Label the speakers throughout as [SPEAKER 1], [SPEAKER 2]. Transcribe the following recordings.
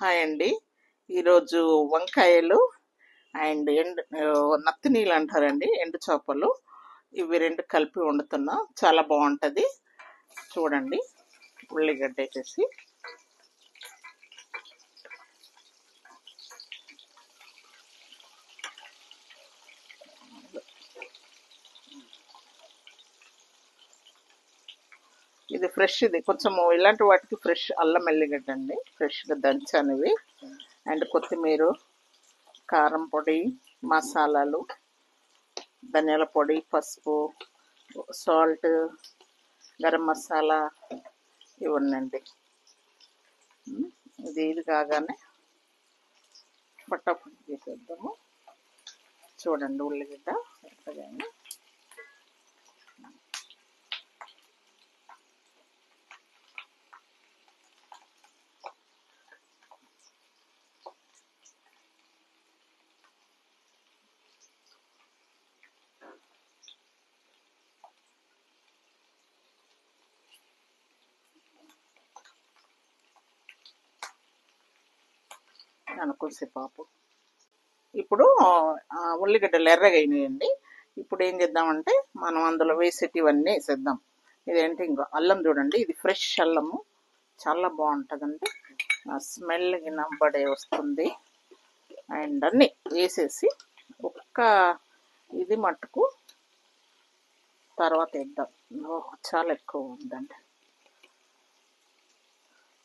[SPEAKER 1] Hi అండి. ఈరోజు వంకాయలు అండ్ నత్తి నీళ్ళు అంటారండి, ఎండు చేపలు. ఇవి రెండు కలిపి వండుతున్నా, చాలా బాగుంటుంది. చూడండి, ఉల్లిగడ్డ వేసేసి ఇది ఫ్రెష్, ఇది కొంచెం ఇలాంటి వాటికి ఫ్రెష్ అల్లం ఎల్లిగడ్డ అండి, ఫ్రెష్గా దంచనివి. అండ్ కొత్తిమీర, కారం పొడి, మసాలాలు, ధనియాల పొడి, పసుపు, సాల్ట్, గరం మసాలా ఇవన్నండి. ఇది కాగానే పట్టాపట్టు చేసేద్దాము. చూడండి, ఉల్లిగడ్డ ఎట్టగానే అనుకోసేపాపు. ఇప్పుడు ఉల్లిగడ్డలు ఎర్రగా అయినాయండి. ఇప్పుడు ఏం చేద్దామంటే మనం అందులో వేసేటివన్నీ వేసేద్దాం. ఇదేంటి, ఇంకో అల్లం చూడండి, ఇది ఫ్రెష్ అల్లము, చాలా బాగుంటుందండి. స్మెల్ గినబడే వస్తుంది. అండ్ అన్నీ వేసేసి ఒక్క ఇది మట్టుకు తర్వాత వేద్దాం. చాలా ఎక్కువ ఉందండి,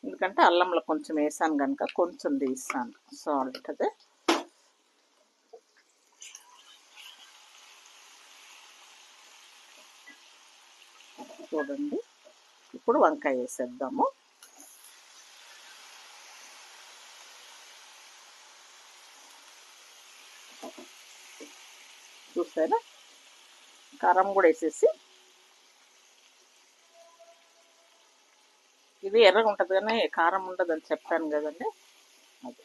[SPEAKER 1] ఎందుకంటే అల్లంలో కొంచెం వేసాను కనుక కొంచెం తీస్తాను సాల్ట్. అదే చూడండి, ఇప్పుడు వంకాయ వేసేద్దాము. చూసారా, కారం కూడా వేసేసి, ఇది ఎర్రగా ఉంటుంది కానీ కారం ఉండదు అని చెప్పాను కదండి. అది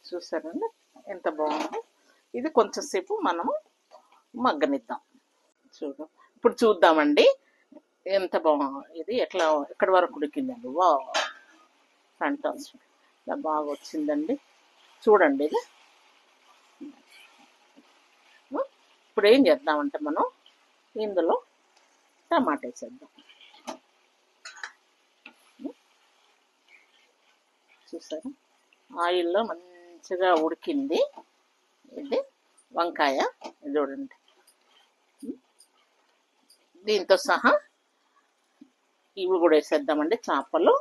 [SPEAKER 1] చూసారండి ఎంత బాగుంది. ఇది కొంచెం సేపు మనము మగ్గనిద్దాం. ఇప్పుడు చూద్దామండి ఎంత బాగుంది, ఇది ఎట్లా ఎక్కడి వరకు ఉడికిందండి. వా, ఫ్యాంటాస్టిక్, ఇలా బాగా వచ్చిందండి. చూడండి ఇది. ఇప్పుడు ఏం చేద్దామంటే మనం ఇందులో టమాటా వేసేద్దాం. చూసారా, ఆయిల్లో మంచిగా ఉడికింది. ఇది వంకాయ చూడండి, దీంతో సహా ఇవి కూడా వేసేద్దామండి, చేపలు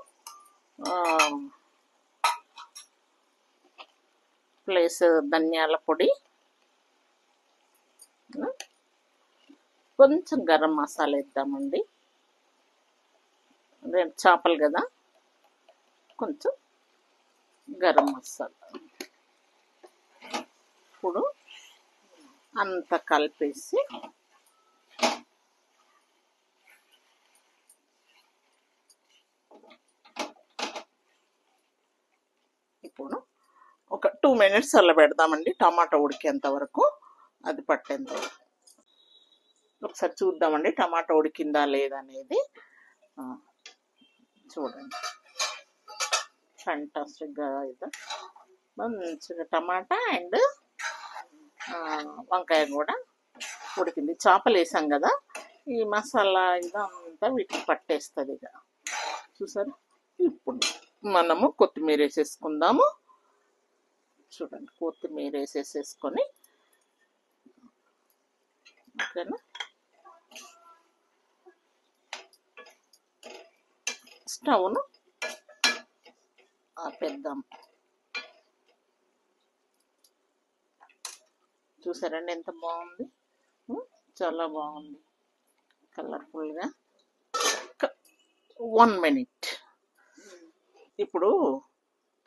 [SPEAKER 1] ప్లస్ ధనియాల పొడి, కొంచెం గరం మసాలా వేద్దామండి. రెండు చేపలు కదా, కొంచెం గరం మసాలా. ఇప్పుడు అంతా కలిపేసి ఇప్పుడు ఒక 2 minutes అలా పెడదామండి, టమాటా ఉడికేంత వరకు, అది పట్టేంత వరకు. ఒకసారి చూద్దామండి టమాటా ఉడికిందా లేదా అనేది. చూడండి, ఫ్యాంటాస్టిక్గా ఇది మంచిగా టమాటా అండ్ వంకాయ కూడా ఉడికింది. చేపలు వేసాం కదా, ఈ మసాలా ఇదంతా వీటికి పట్టేస్తుంది ఇక. చూసారా, ఇప్పుడు మనము కొత్తిమీర వేసేసుకుందాము. చూడండి, కొత్తిమీర వేసేసుకొని, ఓకేనా, స్టవ్ను ఆపేద్దాం. చూసారండి ఎంత బాగుంది, చాలా బాగుంది, కలర్ఫుల్గా. 1 minute. ఇప్పుడు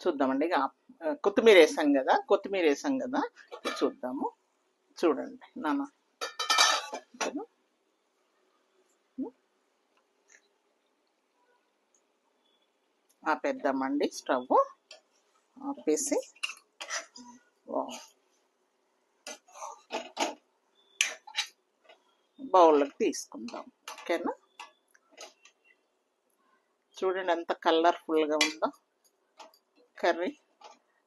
[SPEAKER 1] చూద్దామండి, కొత్తిమీర వేసాం కదా, చూద్దాము. చూడండి నాన్న, ఆపేద్దామండి, స్టవ్ ఆపేసి. బౌల్లోకి తీసుకుందాం. ఓకేనా? చూడండి ఎంత కలర్ఫుల్గా ఉందో కర్రీ.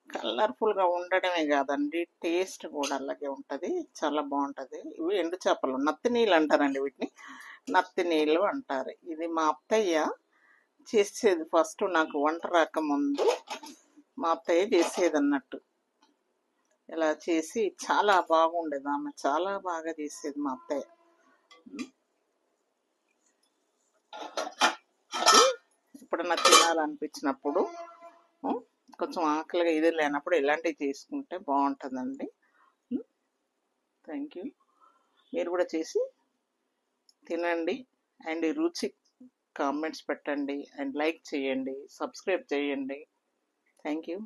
[SPEAKER 1] కలర్ఫుల్గా ఉండడమే కాదండి, టేస్ట్ కూడా అలాగే ఉంటుంది, చాలా బాగుంటుంది. ఇవి ఎండు చేపలు, నత్తి నీళ్ళు అంటారండి వీటిని, నత్తి నీళ్ళు అంటారు. ఇది మా అత్తయ్య చేసేది. ఫస్ట్ నాకు వంట రాకముందు మా అత్తయ్య చేసేది అన్నట్టు. ఇలా చేసి చాలా బాగుండేది, ఆమె చాలా బాగా చేసేది మా అత్తయ్య. అది ఎప్పుడన్నా తినాలనిపించినప్పుడు, కొంచెం ఆకలిగా ఇది లేనప్పుడు ఇలాంటివి చేసుకుంటే బాగుంటుందండి. Thank you. మీరు కూడా చేసి తినండి అండ్ రుచి కామెంట్స్ పెట్టండి అండ్ లైక్ చేయండి, సబ్స్క్రైబ్ చేయండి. Thank you.